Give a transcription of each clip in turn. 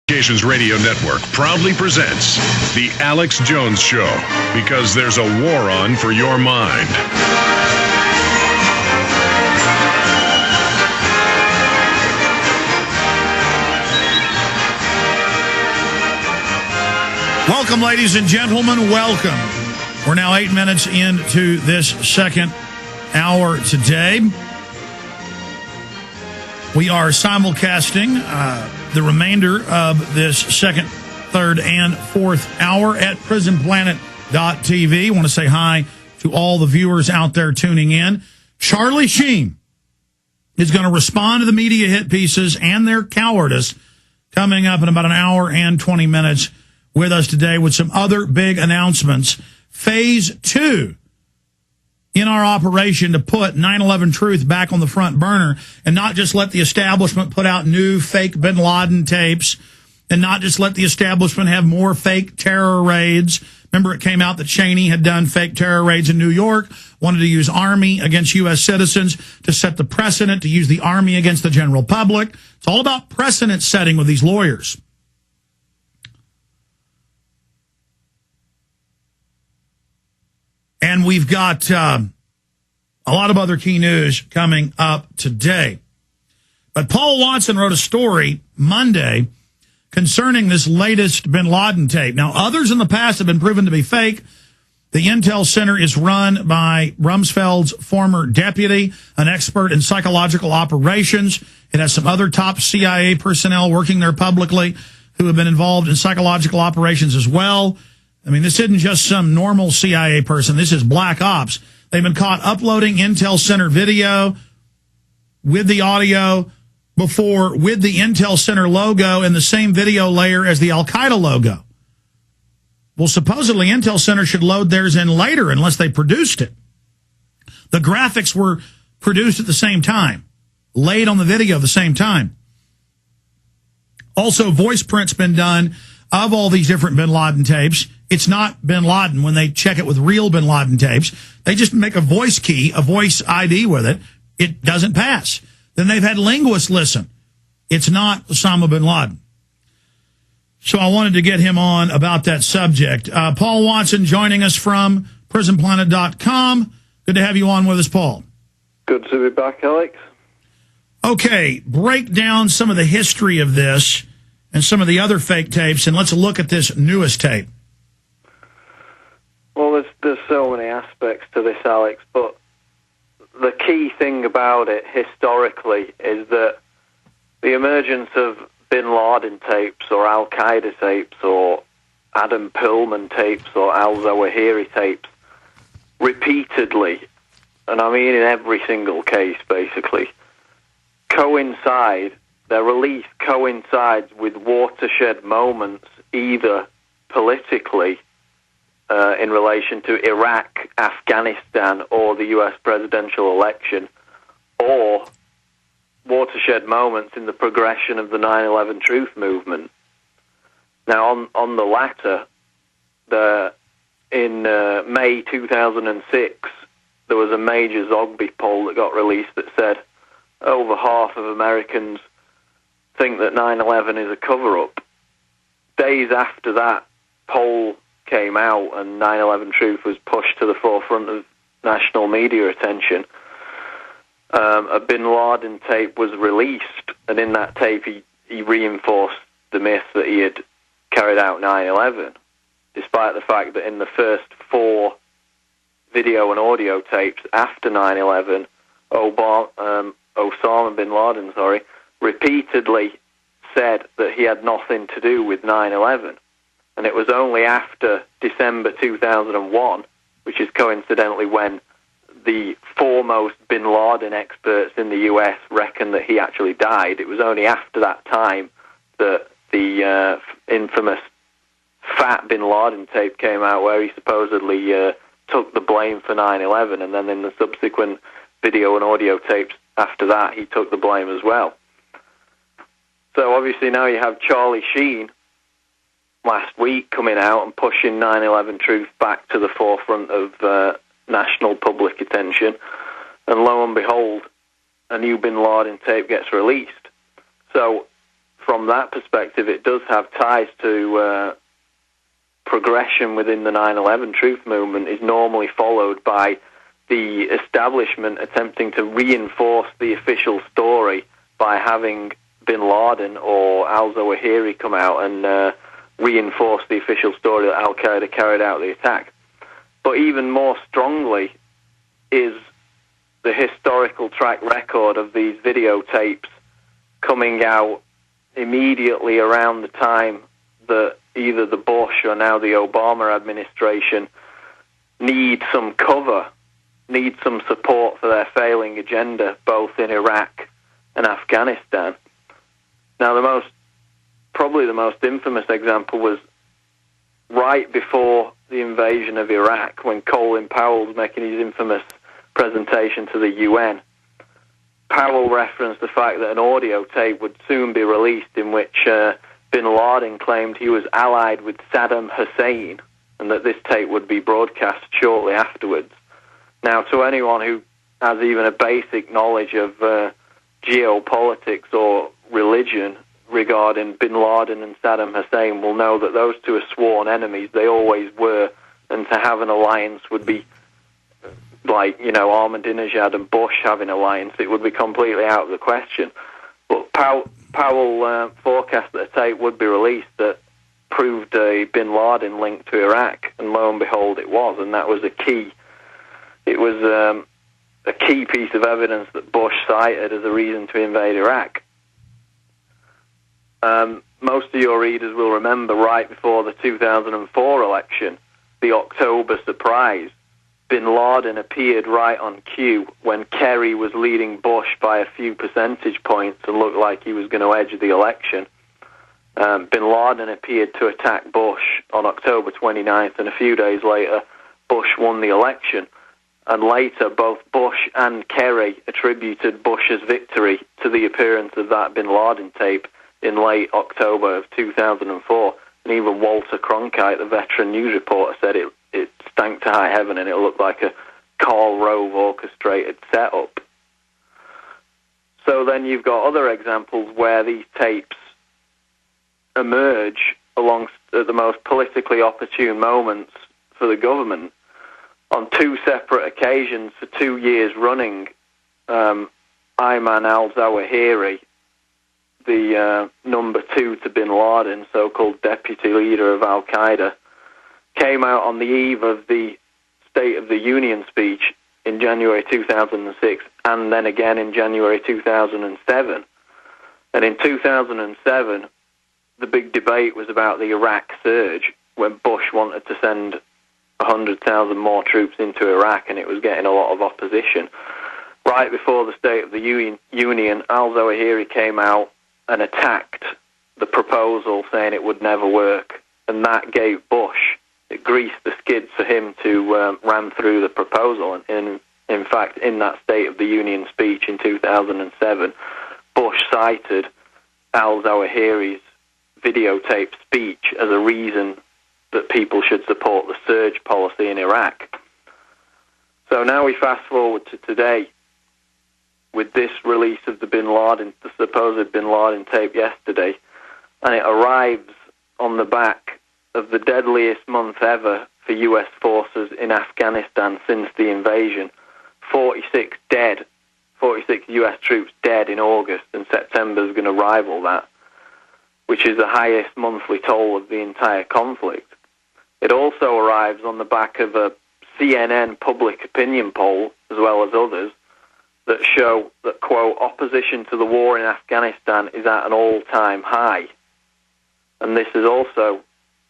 Communications Radio Network proudly presents The Alex Jones Show, because there's a war on for your mind. Welcome, ladies and gentlemen. Welcome. We're now 8 minutes into this second hour today. We are simulcasting the remainder of this second, third, and fourth hour at prisonplanet.tv. I want to say hi to all the viewers out there tuning in. Charlie Sheen is going to respond to the media hit pieces and their cowardice coming up in about an hour and 20 minutes with us today with some other big announcements. Phase 2 in our operation to put 9/11 truth back on the front burner and not just let the establishment put out new fake bin Laden tapes and not just let the establishment have more fake terror raids. Remember, it came out that Sheen had done fake terror raids in New York, wanted to use Army against U.S. citizens to set the precedent, to use the Army against the general public. It's all about precedent setting with these lawyers. And we've got a lot of other key news coming up today. But Paul Watson wrote a story Monday concerning this latest bin Laden tape. Now, others in the past have been proven to be fake. The Intel Center is run by Rumsfeld's former deputy, an expert in psychological operations. It has some other top CIA personnel working there publicly who have been involved in psychological operations as well. I mean, this isn't just some normal CIA person. This is black ops. They've been caught uploading Intel Center video with the audio before, with the Intel Center logo and the same video layer as the Al-Qaeda logo. Well, supposedly Intel Center should load theirs in later unless they produced it. The graphics were produced at the same time, laid on the video at the same time. Also, voice print's been done of all these different bin Laden tapes. It's not bin Laden when they check it with real bin Laden tapes. They just make a voice key, a voice ID with it. It doesn't pass. Then they've had linguists listen. It's not Osama bin Laden. So I wanted to get him on about that subject. Paul Watson joining us from prisonplanet.com. Good to have you on with us, Paul. Good to be back, Alex. Okay, break down some of the history of this and some of the other fake tapes, and let's look at this newest tape. Well, there's so many aspects to this, Alex, but the key thing about it historically is that the emergence of bin Laden tapes or Al-Qaeda tapes or Adam Perlman tapes or al-Zawahiri tapes repeatedly, and I mean in every single case basically, their release coincides with watershed moments, either politically in relation to Iraq, Afghanistan, or the U.S. presidential election, or watershed moments in the progression of the 9/11 truth movement. Now, on the latter, in May 2006, there was a major Zogby poll that got released that said over half of Americans think that 9/11 is a cover-up. Days after that poll came out and 9/11 truth was pushed to the forefront of national media attention, a bin Laden tape was released, and in that tape he reinforced the myth that he had carried out 9/11, despite the fact that in the first 4 video and audio tapes after 9/11, Osama bin Laden, repeatedly said that he had nothing to do with 9/11. And it was only after December 2001, which is coincidentally when the foremost bin Laden experts in the US reckon that he actually died. It was only after that time that the infamous Fat bin Laden tape came out where he supposedly took the blame for 9/11, and then in the subsequent video and audio tapes after that, he took the blame as well. So obviously now you have Charlie Sheen last week coming out and pushing 9/11 truth back to the forefront of national public attention, and lo and behold, a new bin Laden tape gets released. So from that perspective, it does have ties to progression within the 9/11 truth movement is normally followed by the establishment attempting to reinforce the official story by having bin Laden or al-Zawahiri come out and reinforce the official story that al-Qaeda carried out the attack. But even more strongly is the historical track record of these videotapes coming out immediately around the time that either the Bush or now the Obama administration need some cover, need some support for their failing agenda, both in Iraq and Afghanistan. Now, probably the most infamous example was right before the invasion of Iraq, when Colin Powell was making his infamous presentation to the UN. Powell referenced the fact that an audio tape would soon be released in which bin Laden claimed he was allied with Saddam Hussein, and that this tape would be broadcast shortly afterwards. Now, to anyone who has even a basic knowledge of geopolitics or religion regarding bin Laden and Saddam Hussein will know that those two are sworn enemies. They always were, and to have an alliance would be like, Ahmadinejad and Bush having an alliance. It would be completely out of the question. But Powell forecast that a tape would be released that proved a bin Laden link to Iraq, and lo and behold, it was, and that was a key. It was a key piece of evidence that Bush cited as a reason to invade Iraq. Most of your readers will remember right before the 2004 election, the October surprise. Bin Laden appeared right on cue when Kerry was leading Bush by a few percentage points and looked like he was going to edge the election. Bin Laden appeared to attack Bush on October 29th, and a few days later, Bush won the election. And later, both Bush and Kerry attributed Bush's victory to the appearance of that bin Laden tape in late October of 2004. And even Walter Cronkite, the veteran news reporter, said it stank to high heaven and it looked like a Karl Rove orchestrated setup. So then you've got other examples where these tapes emerge at the most politically opportune moments for the government. On two separate occasions for 2 years running, Ayman al-Zawahiri, the number two to bin Laden, so-called deputy leader of al-Qaeda, came out on the eve of the State of the Union speech in January 2006, and then again in January 2007. And in 2007, the big debate was about the Iraq surge, when Bush wanted to send 100,000 more troops into Iraq, and it was getting a lot of opposition. Right before the State of the Union, al-Zawahiri came out and attacked the proposal, saying it would never work, and that gave Bush, it greased the skids for him to ram through the proposal. And in fact, in that State of the Union speech in 2007, Bush cited al-Zawahiri's videotaped speech as a reason that people should support the surge policy in Iraq. So now we fast forward to today with this release of the supposed bin Laden tape yesterday, and it arrives on the back of the deadliest month ever for U.S. forces in Afghanistan since the invasion. 46 dead, 46 U.S. troops dead in August, and September is going to rival that, which is the highest monthly toll of the entire conflict. It also arrives on the back of a CNN public opinion poll, as well as others, that show that, quote, opposition to the war in Afghanistan is at an all-time high. And this is also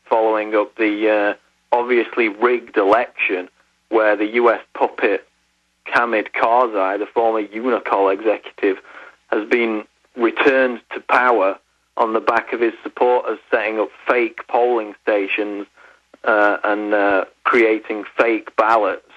following up the obviously rigged election where the U.S. puppet Hamid Karzai, the former Unicol executive, has been returned to power on the back of his supporters setting up fake polling stations and creating fake ballots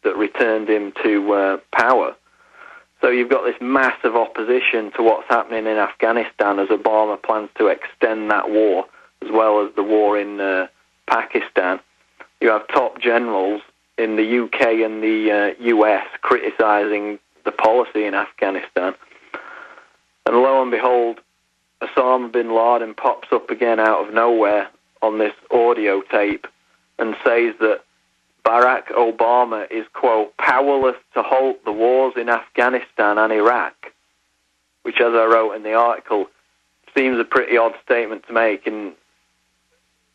that returned him to power. So you've got this massive opposition to what's happening in Afghanistan as Obama plans to extend that war, as well as the war in Pakistan. You have top generals in the UK and the US criticizing the policy in Afghanistan. And lo and behold, Osama bin Laden pops up again out of nowhere on this audio tape and says that Barack Obama is, quote, powerless to halt the wars in Afghanistan and Iraq, which, as I wrote in the article, seems a pretty odd statement to make in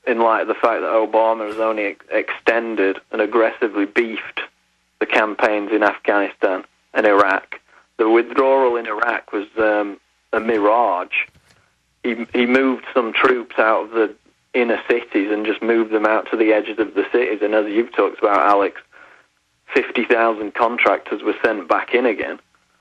light of the fact that Obama has only extended and aggressively beefed the campaigns in Afghanistan and Iraq. The withdrawal in Iraq was a mirage. He moved some troops out of the inner cities and just moved them out to the edges of the cities. And as you've talked about, Alex, 50,000 contractors were sent back in again.